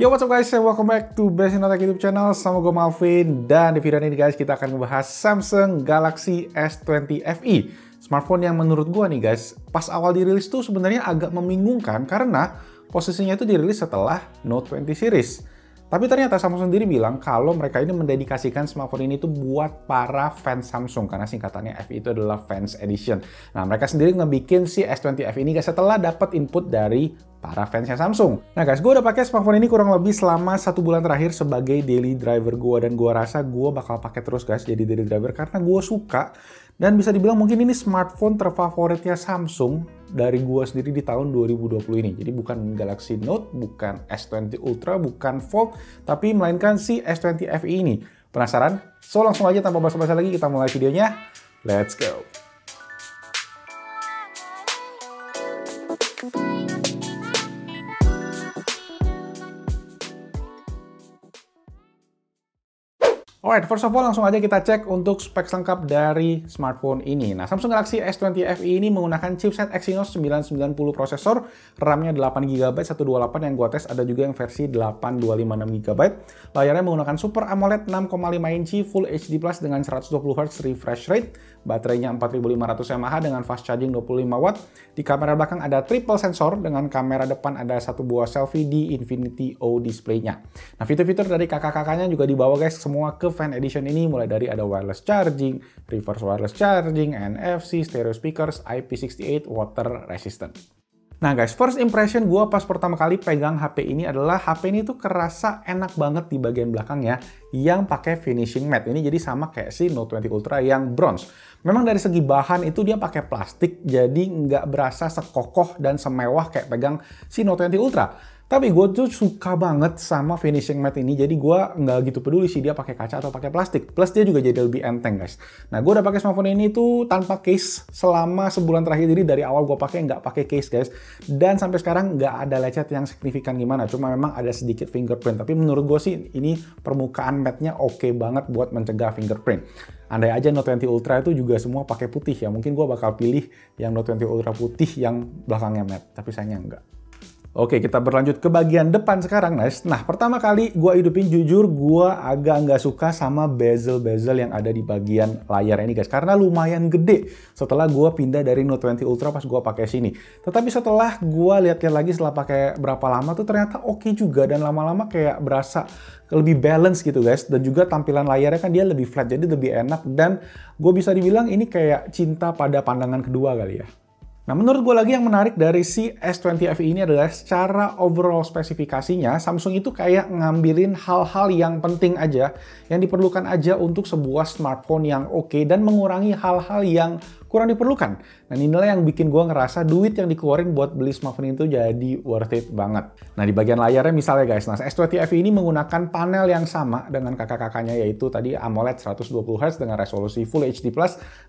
Yo, what's up guys, welcome back to Best in Tech YouTube channel. Sama gue Malvin. Dan di video ini guys, kita akan membahas Samsung Galaxy S20 FE. Smartphone yang menurut gue nih guys, pas awal dirilis tuh sebenarnya agak membingungkan karena posisinya itu dirilis setelah Note 20 series. Tapi ternyata Samsung sendiri bilang kalau mereka ini mendedikasikan smartphone ini tuh buat para fans Samsung, karena singkatannya FE itu adalah Fans Edition. Nah, mereka sendiri ngebikin si S20 FE ini guys setelah dapat input dari para fansnya Samsung. Nah guys, gue udah pakai smartphone ini kurang lebih selama 1 bulan terakhir sebagai daily driver gue, dan gue rasa gue bakal pakai terus guys jadi daily driver karena gue suka. Dan bisa dibilang mungkin ini smartphone terfavoritnya Samsung dari gua sendiri di tahun 2020 ini. Jadi bukan Galaxy Note, bukan S20 Ultra, bukan Fold, tapi melainkan si S20 FE ini. Penasaran? So langsung aja tanpa basa-basi lagi kita mulai videonya. Let's go! Alright, first of all langsung aja kita cek untuk specs lengkap dari smartphone ini. Nah, Samsung Galaxy S20 FE ini menggunakan chipset Exynos 990 prosesor, RAM-nya 8GB, 128 yang gua tes, ada juga yang versi 8256GB. Layarnya menggunakan Super AMOLED 6,5 inci Full HD Plus dengan 120Hz refresh rate, baterainya 4500 mAh dengan fast charging 25W. Di kamera belakang ada triple sensor, dengan kamera depan ada satu buah selfie di Infinity O display-nya. Nah, fitur-fitur dari kakak-kakaknya juga dibawa guys semua ke Fan Edition ini, mulai dari ada wireless charging, reverse wireless charging, NFC, stereo speakers, IP68, water resistant. Nah guys, first impression gue pas pertama kali pegang HP ini adalah HP ini tuh kerasa enak banget di bagian belakangnya yang pakai finishing matte. Ini jadi sama kayak si Note 20 Ultra yang bronze. Memang dari segi bahan itu dia pakai plastik, jadi nggak berasa sekokoh dan semewah kayak pegang si Note 20 Ultra. Tapi gue tuh suka banget sama finishing matte ini, jadi gue nggak gitu peduli sih dia pakai kaca atau pakai plastik. Plus dia juga jadi lebih enteng guys. Nah, gue udah pakai smartphone ini tuh tanpa case selama sebulan terakhir, jadi dari awal gue pakai nggak pakai case guys. Dan sampai sekarang nggak ada lecet yang signifikan gimana, cuma memang ada sedikit fingerprint. Tapi menurut gue sih ini permukaan matte-nya oke banget buat mencegah fingerprint. Andai aja Note 20 Ultra itu juga semua pakai putih ya, mungkin gue bakal pilih yang Note 20 Ultra putih yang belakangnya matte, tapi sayangnya enggak. Oke, kita berlanjut ke bagian depan sekarang, guys. Nah, pertama kali gue hidupin, jujur gue agak nggak suka sama bezel-bezel yang ada di bagian layar ini, guys. Karena lumayan gede setelah gue pindah dari Note 20 Ultra pas gue pakai sini. Tetapi setelah gue lihat-lihat lagi setelah pakai berapa lama tuh ternyata oke juga. Dan lama-lama kayak berasa lebih balance gitu, guys. Dan juga tampilan layarnya kan dia lebih flat, jadi lebih enak. Dan gue bisa dibilang ini kayak cinta pada pandangan kedua kali ya. Nah, menurut gue lagi yang menarik dari si S20 FE ini adalah secara overall spesifikasinya, Samsung itu kayak ngambilin hal-hal yang penting aja, yang diperlukan aja untuk sebuah smartphone yang oke, dan mengurangi hal-hal yang kurang diperlukan. Nah, inilah yang bikin gue ngerasa duit yang dikeluarin buat beli smartphone itu jadi worth it banget. Nah, di bagian layarnya misalnya guys, nah S20 FE ini menggunakan panel yang sama dengan kakak-kakaknya, yaitu tadi AMOLED 120Hz dengan resolusi Full HD+,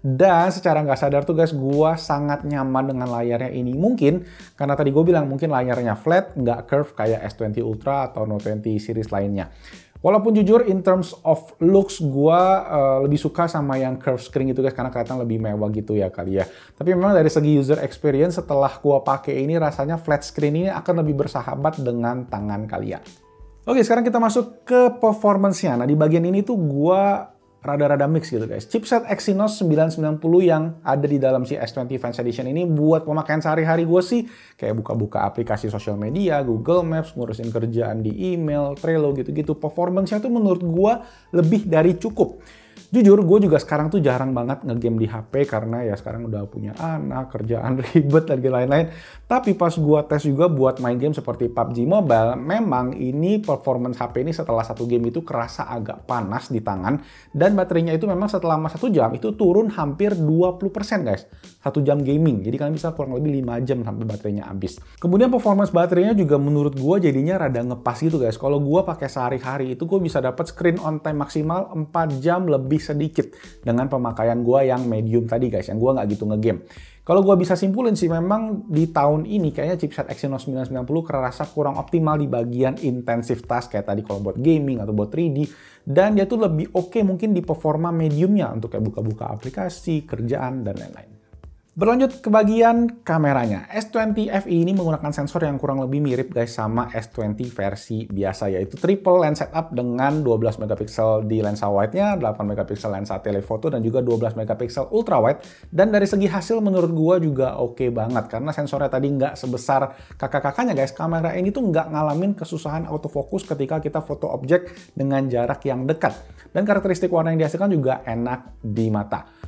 dan secara nggak sadar tuh guys, gue sangat nyaman dengan layarnya ini. Mungkin karena tadi gue bilang mungkin layarnya flat, nggak curve kayak S20 Ultra atau Note 20 series lainnya. Walaupun jujur in terms of looks gue lebih suka sama yang curve screen gitu guys, karena kelihatan lebih mewah gitu ya kali ya. Tapi memang dari segi user experience setelah gue pakai ini rasanya flat screen ini akan lebih bersahabat dengan tangan kalian. Oke, sekarang kita masuk ke performance-nya. Nah, di bagian ini tuh gue rada-rada mix gitu guys. Chipset Exynos 990 yang ada di dalam si S20 Fans Edition ini buat pemakaian sehari-hari gue sih kayak buka-buka aplikasi sosial media, Google Maps, ngurusin kerjaan di email, Trello gitu-gitu. Performance-nya tuh menurut gue lebih dari cukup. Jujur, gue juga sekarang tuh jarang banget ngegame di HP karena ya sekarang udah punya anak, kerjaan ribet, dan lain-lain. Tapi pas gue tes juga buat main game seperti PUBG Mobile, memang ini performance HP ini setelah satu game itu kerasa agak panas di tangan. Dan baterainya itu memang setelah 1 jam itu turun hampir 20% guys. 1 jam gaming, jadi kalian bisa kurang lebih 5 jam sampai baterainya habis. Kemudian performance baterainya juga menurut gue jadinya rada ngepas gitu guys. Kalau gue pakai sehari-hari itu gue bisa dapat screen on time maksimal 4 jam lebih sedikit dengan pemakaian gue yang medium tadi guys, yang gue nggak gitu ngegame. Kalau gue bisa simpulin sih memang di tahun ini kayaknya chipset Exynos 990 kerasa kurang optimal di bagian intensive task kayak tadi kalau buat gaming atau buat 3D, dan dia tuh lebih oke mungkin di performa mediumnya untuk kayak buka-buka aplikasi, kerjaan, dan lain-lain. Berlanjut ke bagian kameranya, S20 FE ini menggunakan sensor yang kurang lebih mirip guys sama S20 versi biasa, yaitu triple lens setup dengan 12 megapiksel di lensa wide-nya, 8 megapiksel lensa telephoto, dan juga 12 megapiksel ultra wide. Dan dari segi hasil menurut gua juga oke banget, karena sensornya tadi nggak sebesar kakak-kakaknya guys. Kamera ini tuh nggak ngalamin kesusahan autofocus ketika kita foto objek dengan jarak yang dekat. Dan karakteristik warna yang dihasilkan juga enak di mata.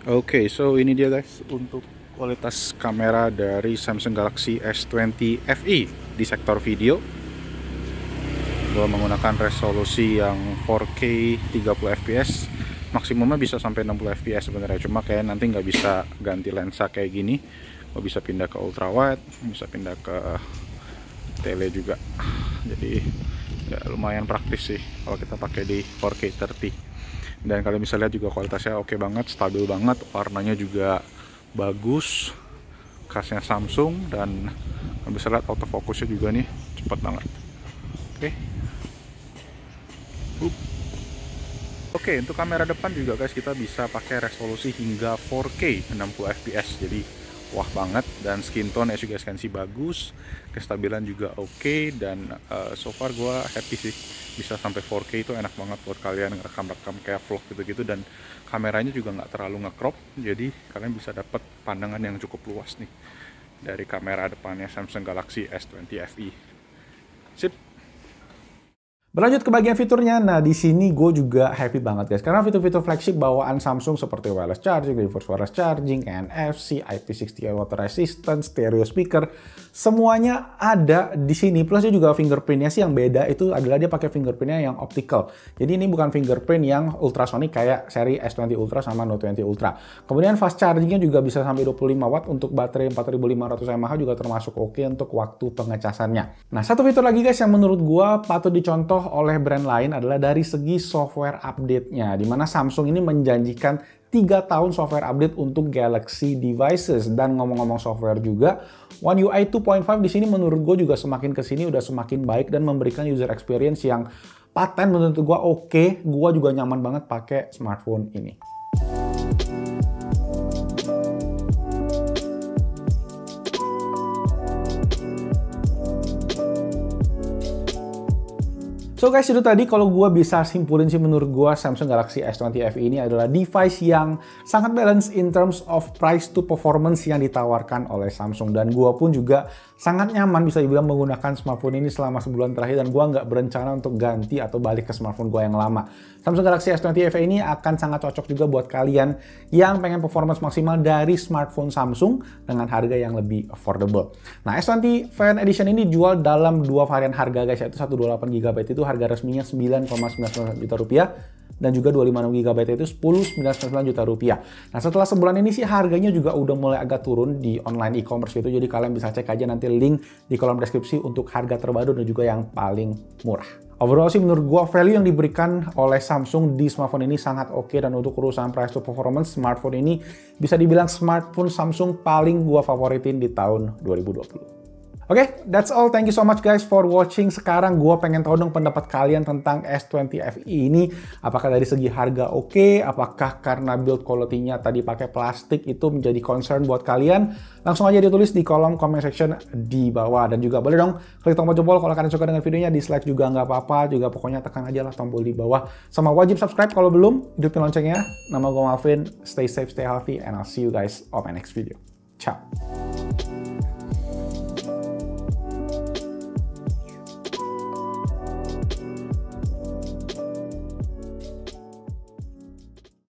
Oke, so ini dia guys untuk kualitas kamera dari Samsung Galaxy S20 FE di sektor video. Gua menggunakan resolusi yang 4K 30 fps, maksimumnya bisa sampai 60 fps sebenarnya. Cuma kayak nanti nggak bisa ganti lensa kayak gini. Gua bisa pindah ke ultra wide, bisa pindah ke tele juga. Jadi ya lumayan praktis sih kalau kita pakai di 4K 30. Dan kalian bisa lihat juga kualitasnya oke banget, stabil banget, warnanya juga bagus, khasnya Samsung, dan kalian bisa lihat autofocusnya juga nih cepat banget. Oke, untuk kamera depan juga guys kita bisa pakai resolusi hingga 4K 60 fps, jadi wah banget. Dan skin tone as you guys can see bagus, kestabilan juga oke, dan so far gue happy sih. Bisa sampai 4K itu enak banget buat kalian ngerekam-rekam kayak vlog gitu-gitu, dan kameranya juga nggak terlalu nge-crop, jadi kalian bisa dapat pandangan yang cukup luas nih dari kamera depannya Samsung Galaxy S20 FE. Sip. Berlanjut ke bagian fiturnya, nah di sini gue juga happy banget guys, karena fitur-fitur flagship bawaan Samsung seperti wireless charging, reverse wireless charging, NFC, IP68 water resistant, stereo speaker, semuanya ada di sini. Plus dia juga fingerprintnya sih yang beda itu adalah dia pakai fingerprintnya yang optical. Jadi ini bukan fingerprint yang ultrasonic kayak seri S20 Ultra sama Note 20 Ultra. Kemudian fast chargingnya juga bisa sampai 25 watt untuk baterai 4500 mAh, juga termasuk oke untuk waktu pengecasannya. Nah satu fitur lagi guys yang menurut gue patut dicontoh oleh brand lain adalah dari segi software update-nya, di mana Samsung ini menjanjikan 3 tahun software update untuk Galaxy devices. Dan ngomong-ngomong software juga, One UI 2.5 di sini menurut gue juga semakin kesini udah semakin baik dan memberikan user experience yang paten menurut gue oke. Gue juga nyaman banget pakai smartphone ini. So guys, itu tadi kalau gue bisa simpulin sih menurut gue Samsung Galaxy S20 FE ini adalah device yang sangat balance in terms of price to performance yang ditawarkan oleh Samsung. Dan gue pun juga sangat nyaman bisa dibilang menggunakan smartphone ini selama sebulan terakhir, dan gue nggak berencana untuk ganti atau balik ke smartphone gue yang lama. Samsung Galaxy S20 FE ini akan sangat cocok juga buat kalian yang pengen performance maksimal dari smartphone Samsung dengan harga yang lebih affordable. Nah, S20 Fan Edition ini dijual dalam dua varian harga guys, yaitu 128GB itu harga resminya 9,99 juta rupiah, dan juga 256GB itu 10,99 juta rupiah. Nah setelah sebulan ini sih harganya juga udah mulai agak turun di online e-commerce gitu, jadi kalian bisa cek aja nanti link di kolom deskripsi untuk harga terbaru dan juga yang paling murah. Overall sih menurut gua value yang diberikan oleh Samsung di smartphone ini sangat oke, dan untuk urusan price to performance smartphone ini bisa dibilang smartphone Samsung paling gua favoritin di tahun 2020. Oke, that's all. Thank you so much guys for watching. Sekarang gue pengen tahu dong pendapat kalian tentang S20 FE ini. Apakah dari segi harga oke? Apakah karena build quality-nya tadi pakai plastik itu menjadi concern buat kalian? Langsung aja ditulis di kolom comment section di bawah. Dan juga boleh dong klik tombol jempol kalau kalian suka dengan videonya. Dislike juga nggak apa-apa. Juga pokoknya tekan aja lah tombol di bawah. Sama wajib subscribe kalau belum. Hidupin loncengnya. Nama gue Malvin. Stay safe, stay healthy, and I'll see you guys on my next video. Ciao.